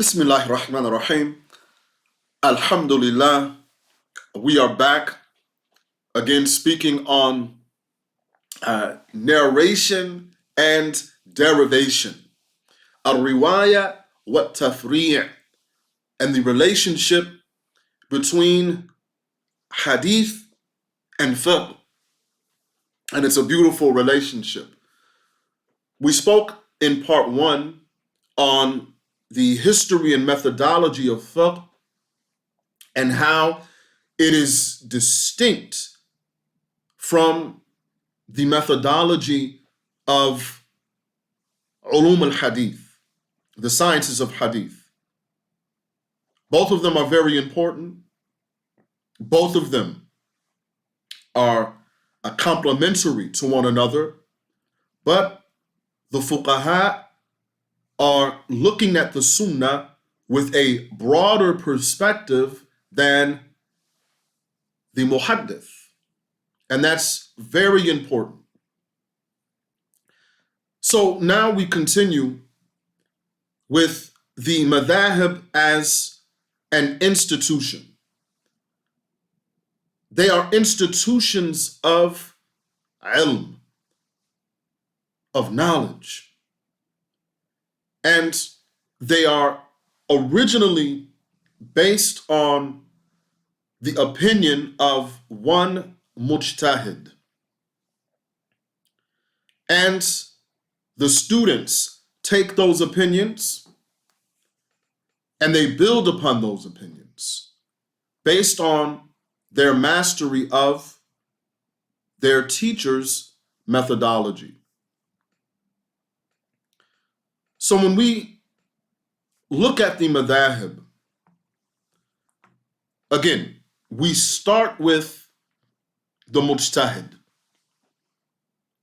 Bismillahir Rahmanir Rahim. Alhamdulillah. We are back again speaking on narration and derivation. Al-riwaya wa tafri' and the relationship between hadith and fiqh. And it's a beautiful relationship. We spoke in part one on the history and methodology of fiqh and how it is distinct from the methodology of ulum al-hadith, the sciences of hadith. Both of them are very important. Both of them are complementary to one another, but the fuqaha are looking at the sunnah with a broader perspective than the muhaddith. And that's very important. So now we continue with the madhahib as an institution. They are institutions of ilm, of knowledge. And they are originally based on the opinion of one mujtahid. And the students take those opinions and they build upon those opinions based on their mastery of their teacher's methodology. So when we look at the madhahib, again, we start with the mujtahid.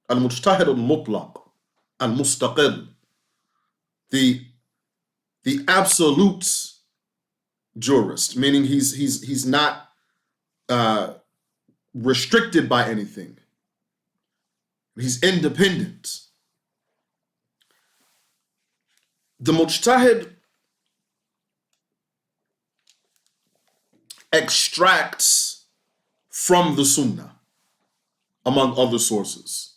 Al-mujtahid al-mutlaq, al-mustaqil, the absolute jurist, meaning he's not restricted by anything. He's independent. The mujtahid extracts from the sunnah, among other sources.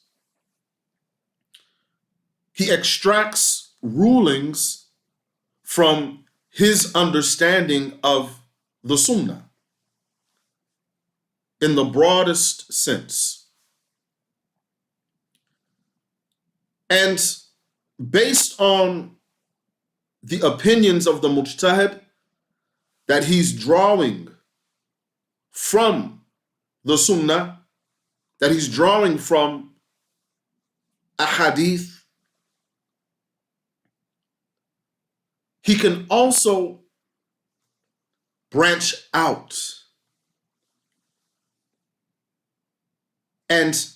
He extracts rulings from his understanding of the sunnah in the broadest sense. And based on the opinions of the mujtahid that he's drawing from the sunnah, that he's drawing from a hadith, he can also branch out and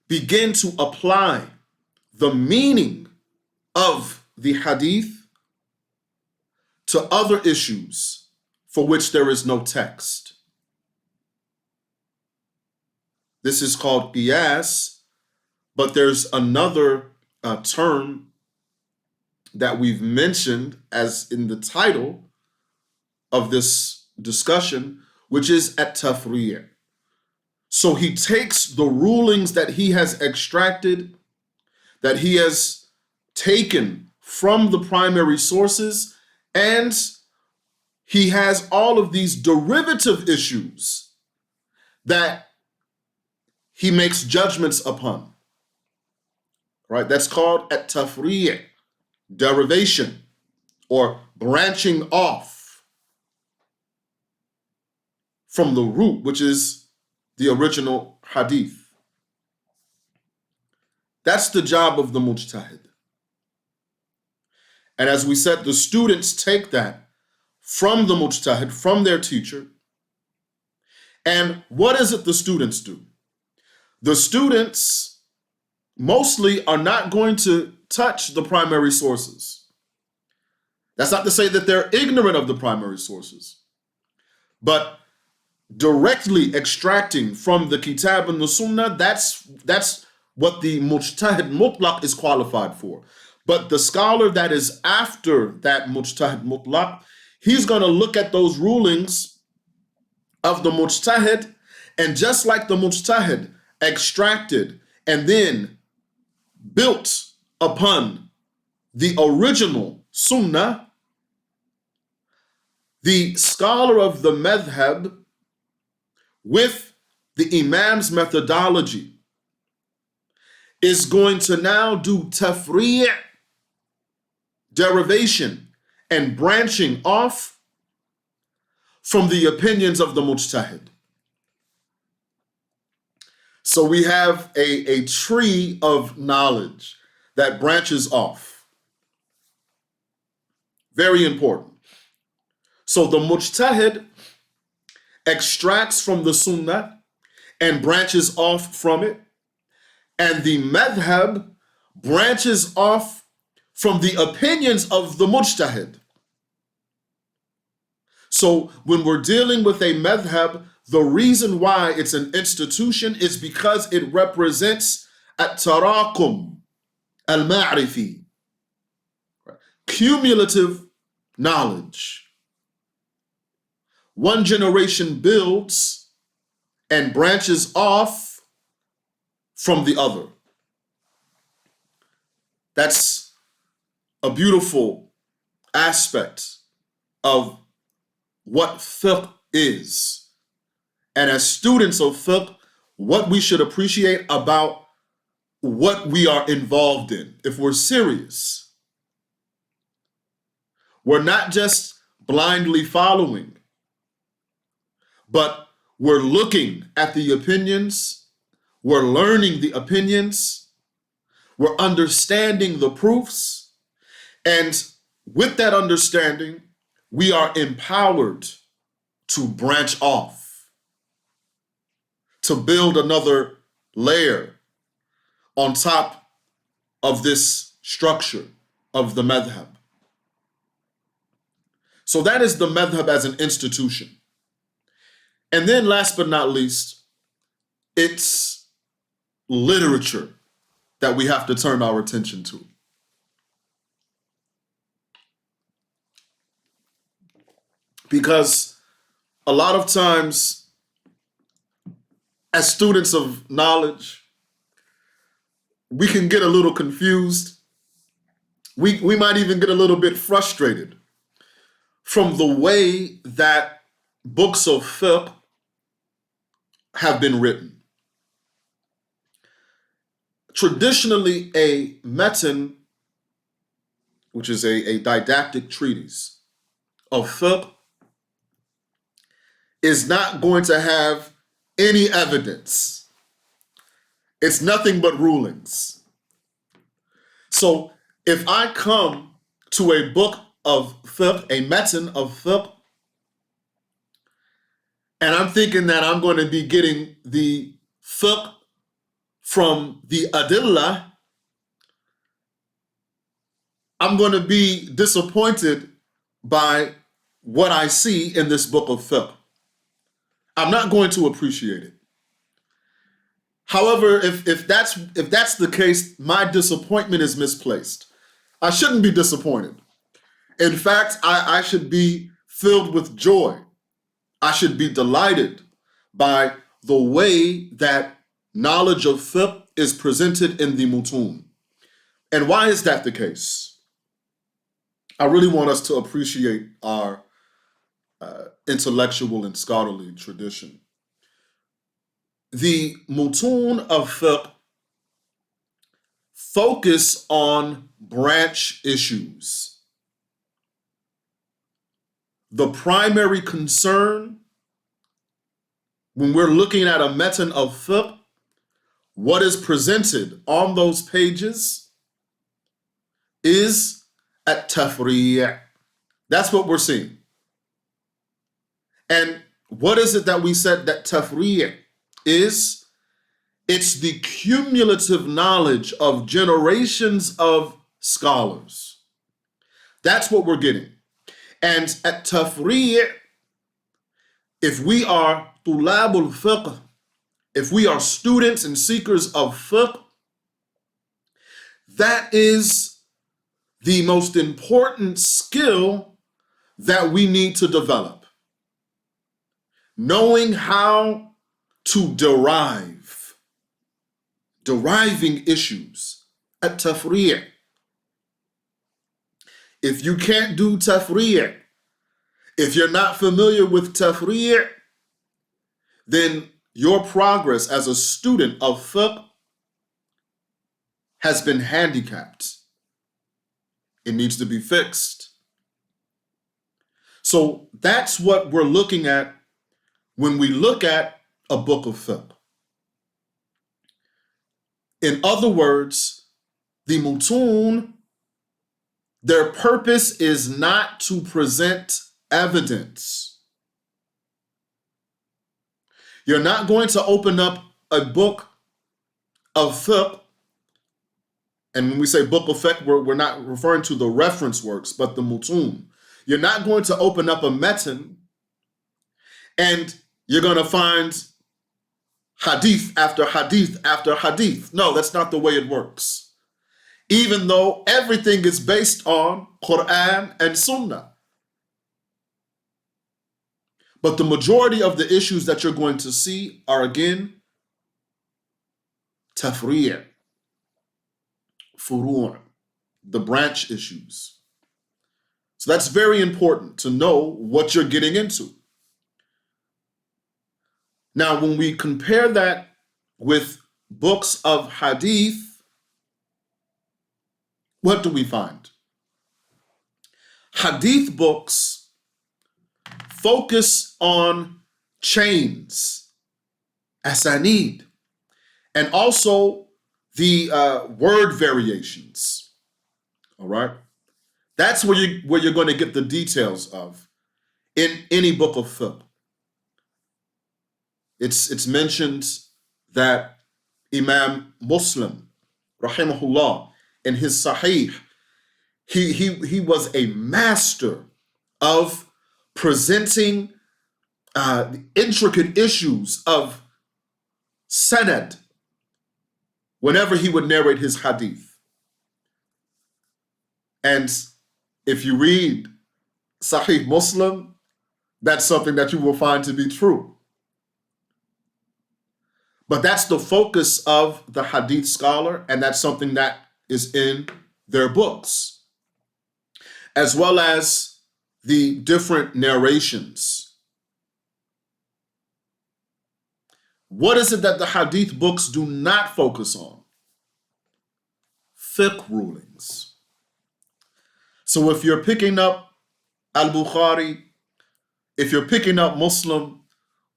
begin to apply the meaning of the hadith to other issues for which there is no text. This is called qiyas, but there's another term that we've mentioned as in the title of this discussion, which is at-tafri'. So he takes the rulings that he has extracted, that he has taken from the primary sources, and he has all of these derivative issues that he makes judgments upon. Right? That's called at-tafri', derivation, or branching off from the root, which is the original hadith. That's the job of the mujtahid. And as we said, the students take that from the mujtahid, from their teacher. And what is it the students do? The students mostly are not going to touch the primary sources. That's not to say that they're ignorant of the primary sources, but directly extracting from the kitab and the sunnah, that's what the mujtahid mutlaq is qualified for. But the scholar that is after that mujtahid mutlaq, he's going to look at those rulings of the mujtahid, and just like the mujtahid extracted and then built upon the original sunnah, the scholar of the madhab, with the imam's methodology, is going to now do tafri', derivation, and branching off from the opinions of the mujtahid. So we have a tree of knowledge that branches off. Very important. So the mujtahid extracts from the sunnah and branches off from it, and the madhab branches off from the opinions of the mujtahid. So when we're dealing with a madhab, the reason why it's an institution is because it represents at-tarakum al-ma'rifi, cumulative knowledge. One generation builds and branches off from the other. That's a beautiful aspect of what fiqh is. And as students of fiqh, what we should appreciate about what we are involved in, if we're serious. We're not just blindly following, but we're looking at the opinions, we're learning the opinions, we're understanding the proofs, and with that understanding, we are empowered to branch off, to build another layer on top of this structure of the madhab. So that is the madhab as an institution. And then last but not least, it's literature that we have to turn our attention to. Because a lot of times, as students of knowledge, we can get a little confused. We might even get a little bit frustrated from the way that books of fiqh have been written. Traditionally, a matan, which is a didactic treatise of fiqh, is not going to have any evidence. It's nothing but rulings. So if I come to a book of fiqh, a matan of fiqh, and I'm thinking that I'm going to be getting the fiqh from the adillah, I'm going to be disappointed by what I see in this book of fiqh. I'm not going to appreciate it. However, if that's the case, my disappointment is misplaced. I shouldn't be disappointed. In fact, I should be filled with joy. I should be delighted by the way that knowledge of fiqh is presented in the mutun. And why is that the case? I really want us to appreciate our intellectual and scholarly tradition. The mutun of fiqh focus on branch issues. The primary concern when we're looking at a matan of fiqh, what is presented on those pages is at-tafri'. That's what we're seeing. And what is it that we said that tafri' is? It's the cumulative knowledge of generations of scholars. That's what we're getting. And at tafri', if we are tulabul fiqh, if we are students and seekers of fiqh, that is the most important skill that we need to develop. Knowing how to deriving issues, at-tafri'. If you can't do tafri', if you're not familiar with tafri', then your progress as a student of fiqh has been handicapped. It needs to be fixed. So that's what we're looking at when we look at a book of fiqh. In other words, the mutun, their purpose is not to present evidence. You're not going to open up a book of fiqh, and when we say book of fiqh, we're not referring to the reference works, but the mutun. You're not going to open up a metan and you're going to find hadith after hadith after hadith. No, that's not the way it works. Even though everything is based on Quran and Sunnah. But the majority of the issues that you're going to see are, again, tafri', furu', the branch issues. So that's very important to know what you're getting into. Now, when we compare that with books of hadith, what do we find? Hadith books focus on chains, asanid, and also the word variations. All right? That's where you're going to get the details of in any book of fiqh. It's mentioned that Imam Muslim, rahimahullah, in his Sahih, he was a master of presenting the intricate issues of sanad whenever he would narrate his hadith. And if you read Sahih Muslim, that's something that you will find to be true. But that's the focus of the hadith scholar, and that's something that is in their books, as well as the different narrations. What is it that the hadith books do not focus on? Fiqh rulings. So if you're picking up Al-Bukhari, if you're picking up Muslim,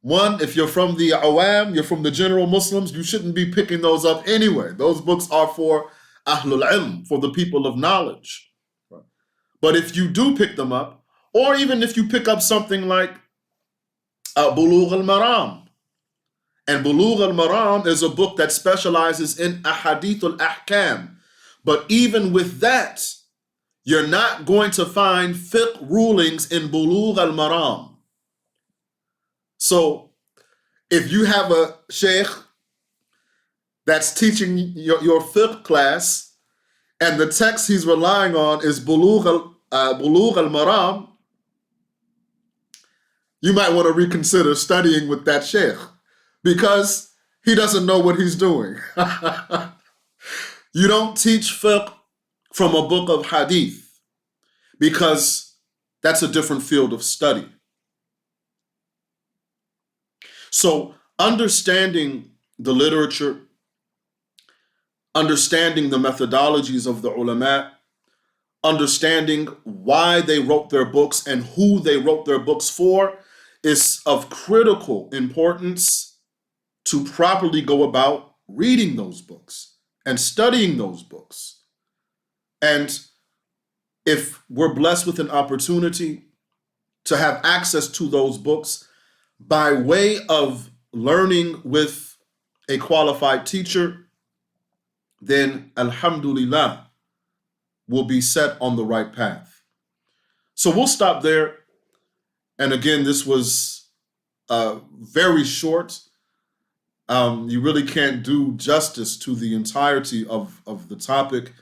one, if you're from the awam, you're from the general Muslims, you shouldn't be picking those up anyway. Those books are for Ahlul Ilm, for the people of knowledge. But if you do pick them up, or even if you pick up something like Bulugh al-Maram, and Bulugh al-Maram is a book that specializes in Ahadith al-Ahkam, but even with that, you're not going to find fiqh rulings in Bulugh al-Maram. So if you have a sheikh that's teaching your fiqh class and the text he's relying on is Bulugh al-Maram, you might want to reconsider studying with that sheikh because he doesn't know what he's doing. You don't teach fiqh from a book of hadith because that's a different field of study. So understanding the literature, understanding the methodologies of the ulama, understanding why they wrote their books and who they wrote their books for is of critical importance to properly go about reading those books and studying those books. And if we're blessed with an opportunity to have access to those books by way of learning with a qualified teacher, then alhamdulillah, we'll be set on the right path. So we'll stop there. And again, this was very short. You really can't do justice to the entirety of the topic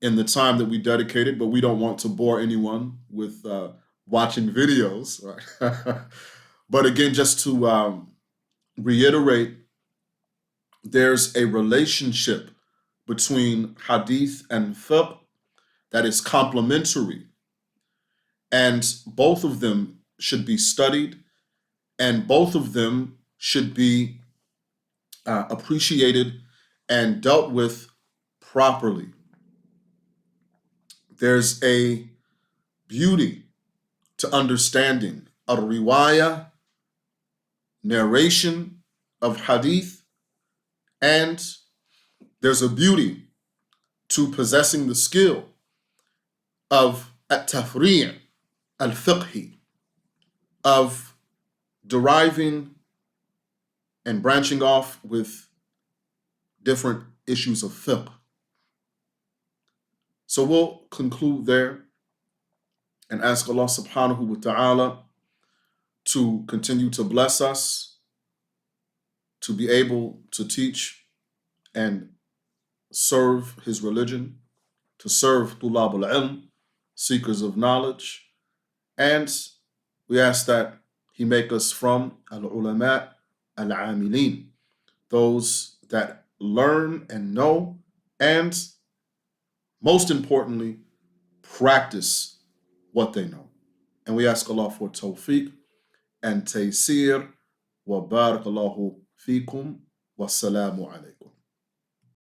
in the time that we dedicated, but we don't want to bore anyone with watching videos. Right? But again, just to reiterate, there's a relationship between hadith and fiqh that is complementary, and both of them should be studied, and both of them should be appreciated and dealt with properly. There's a beauty to understanding a riwayah, narration of hadith, and there's a beauty to possessing the skill of at-tafri' al-fiqhi, of deriving and branching off with different issues of fiqh. So we'll conclude there and ask Allah subhanahu wa ta'ala to continue to bless us, to be able to teach and serve His religion, to serve tulab al-ilm, seekers of knowledge, and we ask that He make us from al-ulama al-amilin, those that learn and know, and most importantly, practice what they know. And we ask Allah for tawfiq and taysir, wa barakallahu fikum, wassalamu alaikum.